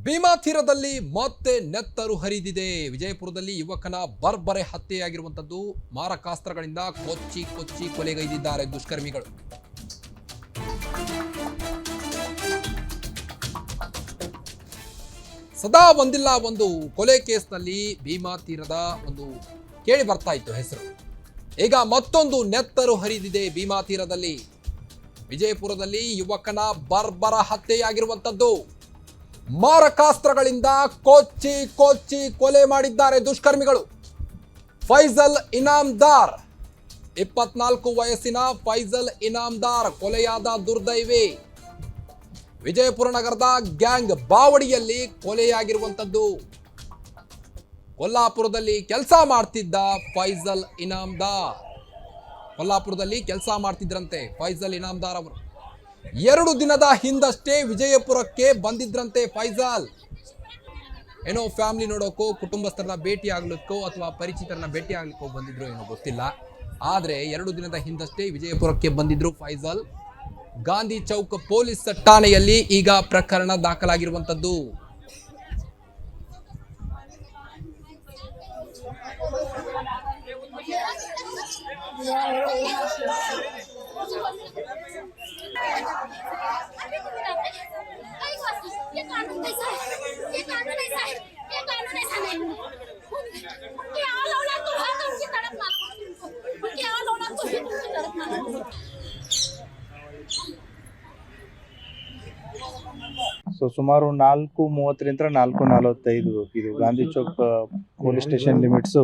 ಭೀಮಾ ತೀರದಲ್ಲಿ ಮತ್ತೆ ನೆತ್ತರು ಹರಿದಿದೆ. ವಿಜಯಪುರದಲ್ಲಿ ಯುವಕನ ಬರ್ಬರೆ ಹತ್ಯೆಯಾಗಿರುವಂತದ್ದು. ಮಾರಕಾಸ್ತ್ರಗಳಿಂದ ಕೊಚ್ಚಿ ಕೊಚ್ಚಿ ಕೊಲೆಗೈದಿದ್ದಾರೆ ದುಷ್ಕರ್ಮಿಗಳು. ಸದಾ ಒಂದಿಲ್ಲ ಒಂದು ಕೊಲೆ ಕೇಸ್ನಲ್ಲಿ ಭೀಮಾ ತೀರದ ಒಂದು ಕೇಳಿ ಬರ್ತಾ ಇತ್ತು ಹೆಸರು. ಈಗ ಮತ್ತೊಂದು ನೆತ್ತರು ಹರಿದಿದೆ ಭೀಮಾ ತೀರದಲ್ಲಿ. ವಿಜಯಪುರದಲ್ಲಿ ಯುವಕನ ಬರ್ಬರ ಹತ್ಯೆಯಾಗಿರುವಂತದ್ದು. ಮಾರಕಾಸ್ತ್ರಗಳಿಂದ ಕೊಚ್ಚಿ ಕೊಚ್ಚಿ ಕೊಲೆ ಮಾಡಿದ್ದಾರೆ ದುಷ್ಕರ್ಮಿಗಳು. ಫೈಜಲ್ ಇನಾಮ್ದಾರ್, 24 ವಯಸ್ಸಿನ ಫೈಜಲ್ ಇನಾಮ್ದಾರ್ ಕೊಲೆಯಾದ ದುರ್ದೈವಿ. ವಿಜಯಪುರ ನಗರದ ಗ್ಯಾಂಗ್ ಬಾವಡಿಯಲ್ಲಿ ಕೊಲೆಯಾಗಿರುವಂತದ್ದು. ಕೊಲ್ಲಾಪುರದಲ್ಲಿ ಕೆಲಸ ಮಾಡ್ತಿದ್ದ ಫೈಜಲ್ ಇನಾಮ್ದಾರ್, ಕೊಲ್ಲಾಪುರದಲ್ಲಿ ಕೆಲಸ ಮಾಡ್ತಿದ್ರಂತೆ ಫೈಜಲ್ ಇನಾಮ್ದಾರ್ ಅವರು. 2 ದಿನದ ಹಿಂದಷ್ಟೇ ವಿಜಯಪುರಕ್ಕೆ ಬಂದಿದ್ರಂತೆ ಫೈಜಲ್. ಏನೋ ಫ್ಯಾಮಿಲಿ ನೋಡೋಕೋ, ಕುಟುಂಬಸ್ಥರನ್ನ ಭೇಟಿ ಆಗ್ಲಿಕ್ಕೋ ಅಥವಾ ಪರಿಚಿತರನ್ನ ಭೇಟಿ ಆಗ್ಲಿಕ್ಕೋ ಬಂದಿದ್ರು ಏನೋ ಗೊತ್ತಿಲ್ಲ. ಆದ್ರೆ 2 ದಿನದ ಹಿಂದಷ್ಟೇ ವಿಜಯಪುರಕ್ಕೆ ಬಂದಿದ್ರು ಫೈಜಲ್. ಗಾಂಧಿ ಚೌಕ್ ಪೊಲೀಸ್ ಠಾಣೆಯಲ್ಲಿ ಈಗ ಪ್ರಕರಣ ದಾಖಲಾಗಿರುವಂತದ್ದು. ಸೊ ಸುಮಾರು 4:30 4:45 ಇದು Gandhi Chowk police station limits.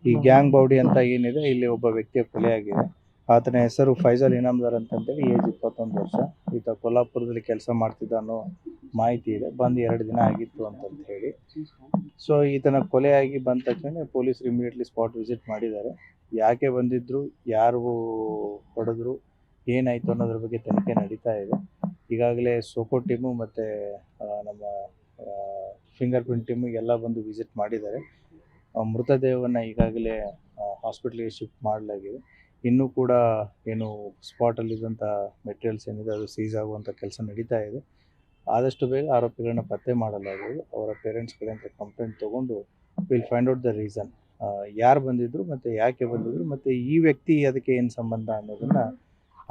ಈ ಗ್ಯಾಂಗ್ ಬೌಡಿ ಅಂತ ಏನಿದೆ, ಇಲ್ಲಿ ಒಬ್ಬ ವ್ಯಕ್ತಿಯ ಕೊಲೆಯಾಗಿದೆ. ಆತನ ಹೆಸರು ಫೈಜಲ್ ಇನಾಮ್ದಾರ್ ಅಂತಂತೇಳಿ, ಏಜ್ 21 ವರ್ಷ. ಈತ ಕೊಲ್ಲಾಪುರದಲ್ಲಿ ಕೆಲಸ ಮಾಡ್ತಿದ್ದ ಅನ್ನೋ ಮಾಹಿತಿ ಇದೆ. ಬಂದು 2 ದಿನ ಆಗಿತ್ತು ಅಂತಂತ ಹೇಳಿ. ಸೊ ಈತನ ಕೊಲೆಯಾಗಿ ಬಂದ ತಕ್ಷಣ ಪೊಲೀಸರು ಇಮಿಡಿಯೇಟ್ಲಿ ಸ್ಪಾಟ್ ವಿಸಿಟ್ ಮಾಡಿದ್ದಾರೆ. ಯಾಕೆ ಬಂದಿದ್ರು, ಯಾರು ಹೊಡೆದ್ರು, ಏನಾಯ್ತು ಅನ್ನೋದ್ರ ಬಗ್ಗೆ ತನಿಖೆ ನಡೀತಾ ಇದೆ. ಈಗಾಗಲೇ ಸೋಕೋ ಟೀಮು ಮತ್ತು ನಮ್ಮ ಫಿಂಗರ್ ಪ್ರಿಂಟ್ ಟೀಮು ಎಲ್ಲ ಬಂದು ವಿಸಿಟ್ ಮಾಡಿದ್ದಾರೆ. ಮೃತದೇಹವನ್ನು ಈಗಾಗಲೇ ಹಾಸ್ಪಿಟ್ಲಿಗೆ ಶಿಫ್ಟ್ ಮಾಡಲಾಗಿದೆ. ಇನ್ನೂ ಕೂಡ ಏನು ಸ್ಪಾಟಲ್ಲಿದ್ದಂಥ ಮೆಟೀರಿಯಲ್ಸ್ ಏನಿದೆ ಅದು ಸೀಸ್ ಆಗುವಂಥ ಕೆಲಸ ನಡೀತಾ ಇದೆ. ಆದಷ್ಟು ಬೇಗ ಆರೋಪಿಗಳನ್ನ ಪತ್ತೆ ಮಾಡಲಾಗುವುದು. ಅವರ ಪೇರೆಂಟ್ಸ್ ಕಡೆಯಿಂದ ಕಂಪ್ಲೇಂಟ್ ತೊಗೊಂಡು will find out the reason, ಯಾರು ಬಂದಿದ್ರು ಮತ್ತು ಯಾಕೆ ಬಂದಿದ್ರು ಮತ್ತು ಈ ವ್ಯಕ್ತಿ ಅದಕ್ಕೆ ಏನು ಸಂಬಂಧ ಅನ್ನೋದನ್ನು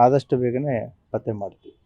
ಆದಷ್ಟು ಬೇಗನೆ ಪತ್ತೆ ಮಾಡ್ತೀವಿ.